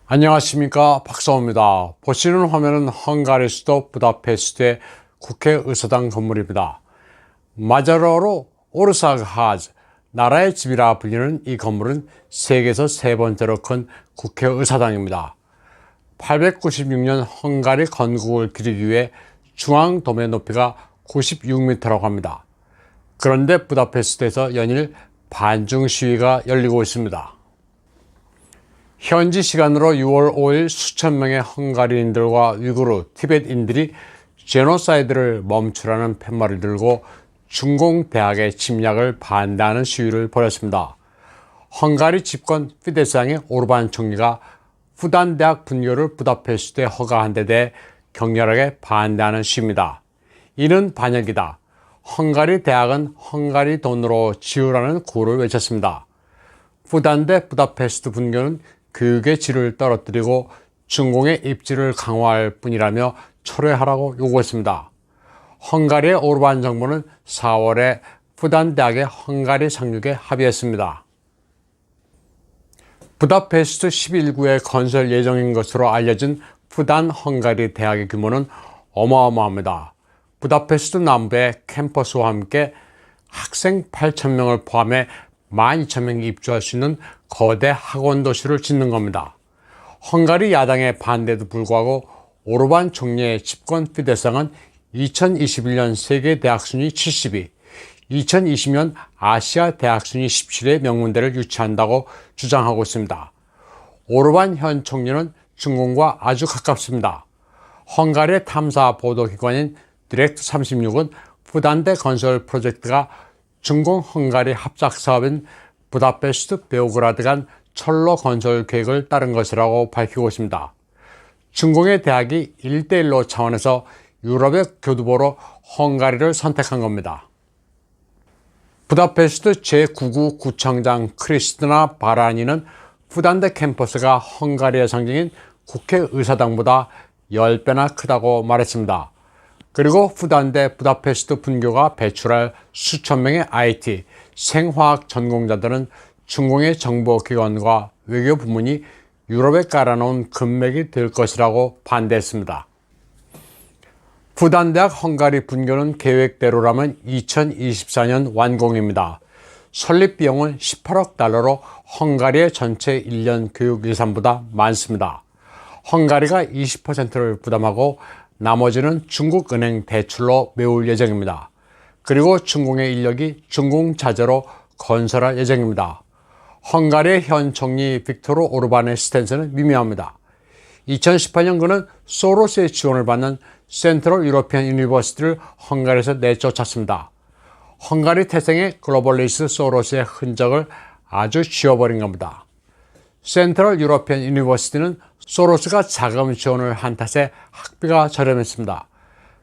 안녕하십니까, 박사호입니다. 보시는 화면은 헝가리 수도 부다페스트의 국회의사당 건물입니다. 마자로로 오르사하즈, 나라의 집이라 불리는 이 건물은 세계에서 세 번째로 큰 국회의사당입니다. 896년 헝가리 건국을 기리기 위해 중앙도매 높이가 96m라고 합니다. 그런데 부다페스트에서 연일 반중 시위가 열리고 있습니다. 현지 시간으로 6월 5일 수천 명의 헝가리인들과 위구르, 티벳인들이 제노사이드를 멈추라는 팻말을 들고 중공대학의 침략을 반대하는 시위를 벌였습니다. 헝가리 집권 피데스당의 오르반 총리가 후단대학 분교를 부다페스트에 허가한 데 대해 격렬하게 반대하는 시위입니다. 이는 반역이다. 헝가리 대학은 헝가리 돈으로 지으라는 구호를 외쳤습니다. 후단대 부다페스트 분교는 교육의 질을 떨어뜨리고 중공의 입지를 강화할 뿐이라며 철회하라고 요구했습니다. 헝가리의 오르반 정부는 4월에 후단대학의 헝가리 상륙에 합의했습니다. 부다페스트 11구에 건설 예정인 것으로 알려진 후단 헝가리 대학의 규모는 어마어마합니다. 부다페스트 남부의 캠퍼스와 함께 학생 8,000명을 포함해 12,000명이 입주할 수 있는 거대 학원 도시를 짓는 겁니다. 헝가리 야당의 반대에도 불구하고 오르반 총리의 집권 피데스당은 2021년 세계 대학 순위 70위, 2020년 아시아 대학 순위 17위의 명문대를 유치한다고 주장하고 있습니다. 오르반 현 총리는 중공과 아주 가깝습니다. 헝가리의 탐사 보도기관인 디렉트 36은 후단대 건설 프로젝트가 중공 헝가리 합작 사업인 부다페스트 베오그라드 간 철로 건설 계획을 따른 것이라고 밝히고 있습니다. 중공의 대학이 1대1로 차원에서 유럽의 교두보로 헝가리를 선택한 겁니다. 부다페스트 제9구 구청장 크리스티나 바라니는 후단대 캠퍼스가 헝가리의 상징인 국회의사당보다 10배나 크다고 말했습니다. 그리고 후단대 부다페스트 분교가 배출할 수천 명의 IT, 생화학 전공자들은 중공의 정보기관과 외교부문이 유럽에 깔아놓은 금맥이 될 것이라고 반대했습니다. 후단대학 헝가리 분교는 계획대로라면 2024년 완공입니다. 설립 비용은 18억 달러로 헝가리의 전체 1년 교육 예산보다 많습니다. 헝가리가 20%를 부담하고 나머지는 중국은행 대출로 메울 예정입니다. 그리고 중공의 인력이 중공 자재로 건설할 예정입니다. 헝가리의 현 총리 빅토르 오르반의 스탠스는 미묘합니다. 2018년 그는 소로스의 지원을 받는 센트럴 유러피안 유니버시티를 헝가리에서 내쫓았습니다. 헝가리 태생의 글로벌리스트 소로스의 흔적을 아주 지워버린 겁니다. 센트럴 유러피안 유니버시티는 소로스가 자금 지원을 한 탓에 학비가 저렴했습니다.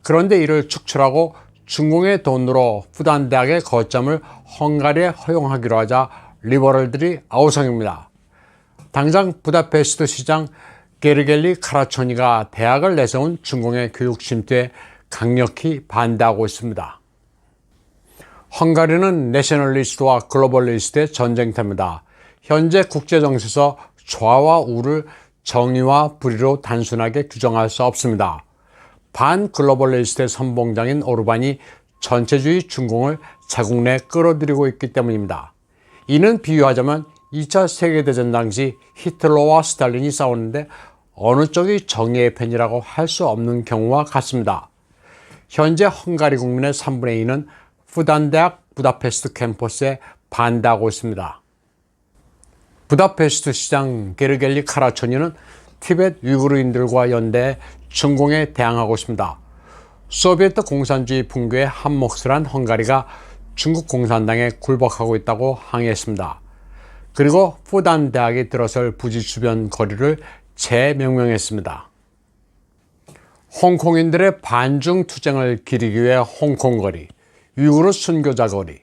그런데 이를 축출하고 중공의 돈으로 후단대학의 거점을 헝가리에 허용하기로 하자 리버럴들이 아우성입니다. 당장 부다페스트 시장 게르겔리 카라초니가 대학을 내세운 중공의 교육 침투에 강력히 반대하고 있습니다. 헝가리는 내셔널리스트와 글로벌리스트의 전쟁터입니다. 현재 국제정세에서 좌와 우를 정의와 불의로 단순하게 규정할 수 없습니다. 반글로벌리스트의 선봉장인 오르반이 전체주의 중공을 자국 내 끌어들이고 있기 때문입니다. 이는 비유하자면 2차 세계대전 당시 히틀러와 스탈린이 싸우는데 어느 쪽이 정의의 편이라고 할 수 없는 경우와 같습니다. 현재 헝가리 국민의 3분의 2는 후단대학 부다페스트 캠퍼스에 반대하고 있습니다. 부다페스트 시장 게르겔리 카라초니는 티벳 위구르인들과 연대해 중공에 대항하고 있습니다. 소비에트 공산주의 붕괴에 한몫을 한 헝가리가 중국 공산당에 굴복하고 있다고 항의했습니다. 그리고 후단대학이 들어설 부지 주변 거리를 재명명했습니다. 홍콩인들의 반중 투쟁을 기리기 위해 홍콩거리, 위구르 순교자 거리,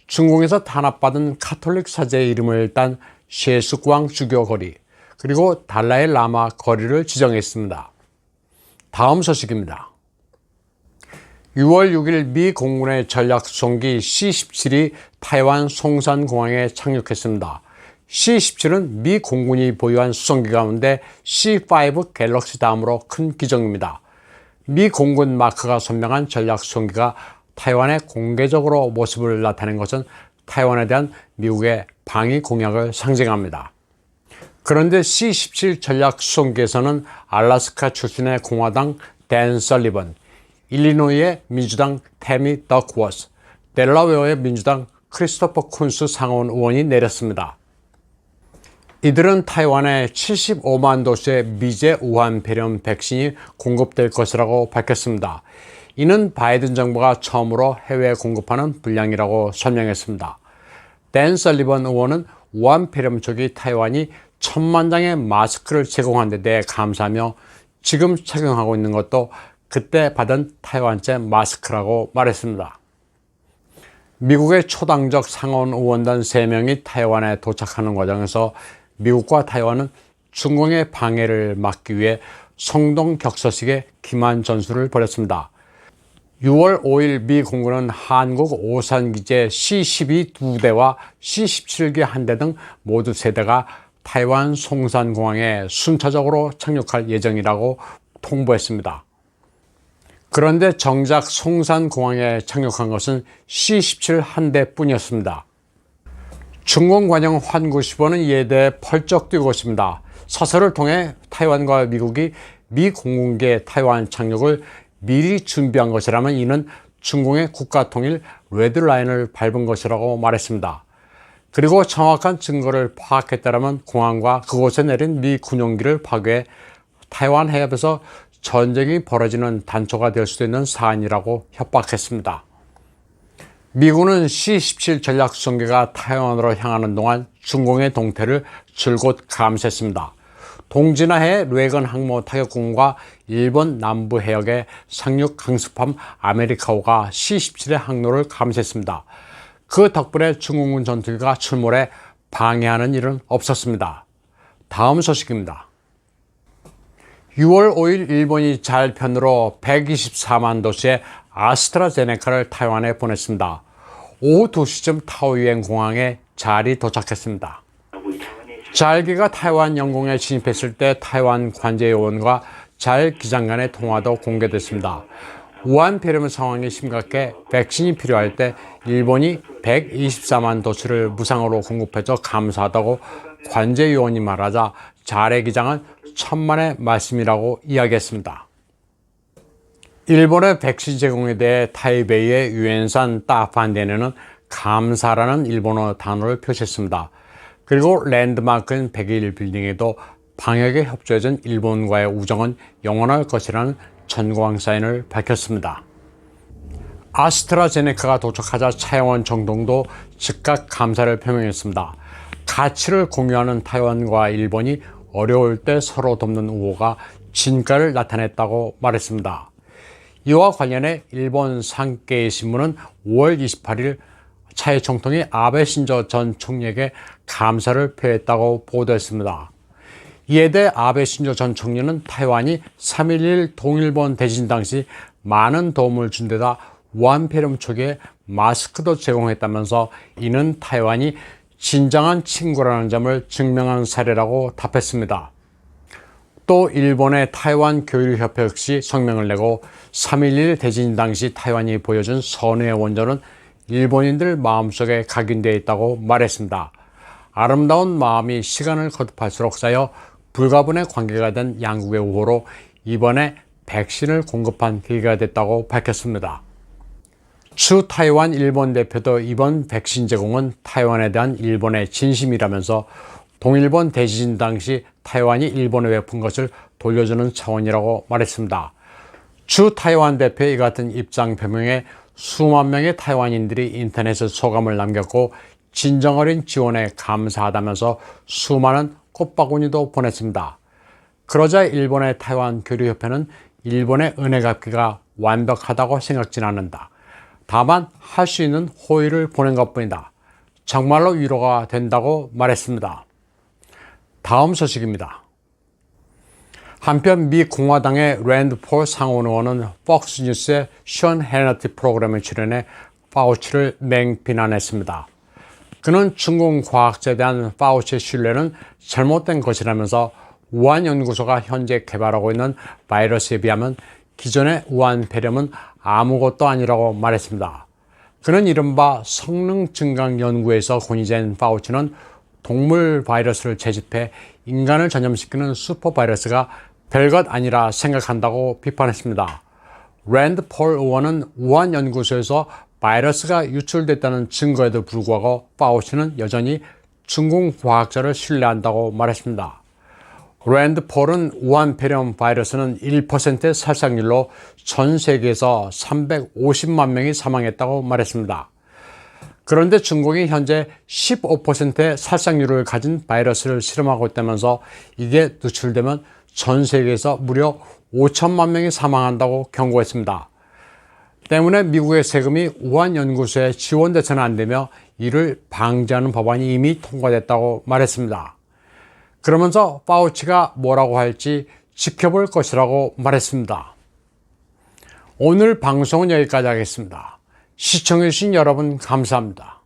중공에서 탄압받은 카톨릭 사제의 이름을 딴 셰수광 주교 거리, 그리고 달라이 라마 거리를 지정했습니다. 다음 소식입니다. 6월 6일 미 공군의 전략수송기 C-17이 타이완 송산공항에 착륙했습니다. C-17은 미 공군이 보유한 수송기 가운데 C-5 갤럭시 다음으로 큰 기종입니다. 미 공군 마크가 선명한 전략 수송기가 타이완에 공개적으로 모습을 나타낸 것은 타이완에 대한 미국의 방위 공약을 상징합니다. 그런데 C-17 전략 수송기에서는 알래스카 출신의 공화당 댄 설리번, 일리노이의 민주당 태미 더크워스, 델라웨어의 민주당 크리스토퍼 쿤스 상원 의원이 내렸습니다. 이들은 타이완에 75만 도수의 미제 우한 배렴 백신이 공급될 것이라고 밝혔습니다. 이는 바이든 정부가 처음으로 해외에 공급하는 분량이라고 설명했습니다. 댄 설리번 의원은 우한 폐렴 초기 타이완이 1,000만 장의 마스크를 제공한 데 대해 감사하며 지금 착용하고 있는 것도 그때 받은 타이완제 마스크라고 말했습니다. 미국의 초당적 상원 의원단 3명이 타이완에 도착하는 과정에서 미국과 타이완은 중공의 방해를 막기 위해 성동격서식의 기만 전술을 벌였습니다. 6월 5일 미 공군은 한국 오산기제 C-12 2대와 C-17기 1대 등 모두 3대가 타이완 송산공항에 순차적으로 착륙할 예정이라고 통보했습니다. 그런데 정작 송산공항에 착륙한 것은 C-17 1대 뿐이었습니다. 중공관영 환구시보는 이에 대해 펄쩍 뛰고 있습니다. 사설을 통해 타이완과 미국이 미 공군기의 타이완 착륙을 미리 준비한 것이라면 이는 중공의 국가통일 레드라인을 밟은 것이라고 말했습니다. 그리고 정확한 증거를 파악했다면 공항과 그곳에 내린 미 군용기를 파괴해 타이완 해협에서 전쟁이 벌어지는 단초가 될 수도 있는 사안이라고 협박했습니다. 미군은 C-17 전략수송기가 타이완으로 향하는 동안 중공의 동태를 줄곧 감시했습니다. 동진아해 레이건 항모 타격군과 일본 남부 해역의 상륙 강습함 아메리카호가 C-17의 항로를 감시했습니다. 그 덕분에 중공군 전투기가 출몰해 방해하는 일은 없었습니다. 다음 소식입니다. 6월 5일 일본이 잘편으로 124만 도수의 아스트라제네카를 타이완에 보냈습니다. 오후 2시쯤 타오유엔 공항에 잘이 도착했습니다. 잘기가 타이완 영공에 진입했을 때 타이완 관제요원과 잘 기장 간의 통화도 공개됐습니다. 우한 폐렴 상황이 심각해 백신이 필요할 때 일본이 124만 도수를 무상으로 공급해줘 감사하다고 관제요원이 말하자 잘의 기장은 천만의 말씀이라고 이야기했습니다. 일본의 백신 제공에 대해 타이베이의 유엔산 따판데네는 감사라는 일본어 단어를 표시했습니다. 그리고 랜드마크인 101 빌딩에도 방역에 협조해준 일본과의 우정은 영원할 것이라는 전광 사인을 밝혔습니다. 아스트라제네카가 도착하자 차영원 정동도 즉각 감사를 표명했습니다. 가치를 공유하는 타이완과 일본이 어려울 때 서로 돕는 우호가 진가를 나타냈다고 말했습니다. 이와 관련해 일본 산케이 신문은 5월 28일 차이 총통이 아베 신조 전 총리에게 감사를 표했다고 보도했습니다. 이에 대해 아베 신조 전 총리는 타이완이 3.11 동일본 대진 당시 많은 도움을 준 데다 우한 폐렴 초기에 마스크도 제공했다면서 이는 타이완이 진정한 친구라는 점을 증명한 사례라고 답했습니다. 또 일본의 타이완 교류협회 역시 성명을 내고 3.11 대진 당시 타이완이 보여준 선의의 원조는 일본인들 마음속에 각인되어 있다고 말했습니다. 아름다운 마음이 시간을 거듭할수록 쌓여 불가분의 관계가 된 양국의 우호로 이번에 백신을 공급한 계기가 됐다고 밝혔습니다. 추 타이완 일본 대표도 이번 백신 제공은 타이완에 대한 일본의 진심이라면서 동일본 대지진 당시 타이완이 일본에 베푼 것을 돌려주는 차원이라고 말했습니다. 추 타이완 대표의 이 같은 입장 표명에 수만 명의 타이완인들이 인터넷에 소감을 남겼고 진정 어린 지원에 감사하다면서 수많은 꽃바구니도 보냈습니다. 그러자 일본의 타이완 교류협회는 일본의 은혜 갚기가 완벽하다고 생각진 않는다. 다만 할 수 있는 호의를 보낸 것뿐이다. 정말로 위로가 된다고 말했습니다. 다음 소식입니다. 한편 미 공화당의 랜드폴 상원 의원은 폭스뉴스의 션 해너티 프로그램에 출연해 파우치를 맹비난했습니다. 그는 중국 과학자에 대한 파우치의 신뢰는 잘못된 것이라면서 우한 연구소가 현재 개발하고 있는 바이러스에 비하면 기존의 우한 폐렴은 아무것도 아니라고 말했습니다. 그는 이른바 성능 증강 연구에서 권위자인 파우치는 동물 바이러스를 채집해 인간을 전염시키는 슈퍼 바이러스가 별것 아니라 생각한다고 비판했습니다. 랜드 폴 의원은 우한 연구소에서 바이러스가 유출됐다는 증거에도 불구하고 파우치는 여전히 중국 과학자를 신뢰한다고 말했습니다. 랜드 폴은 우한 폐렴 바이러스는 1%의 살상률로 전 세계에서 350만 명이 사망했다고 말했습니다. 그런데 중국이 현재 15%의 살상률을 가진 바이러스를 실험하고 있다면서 이게 누출되면 전 세계에서 무려 5천만 명이 사망한다고 경고했습니다. 때문에 미국의 세금이 우한 연구소에 지원돼서는 안 되며 이를 방지하는 법안이 이미 통과됐다고 말했습니다. 그러면서 파우치가 뭐라고 할지 지켜볼 것이라고 말했습니다. 오늘 방송은 여기까지 하겠습니다. 시청해주신 여러분 감사합니다.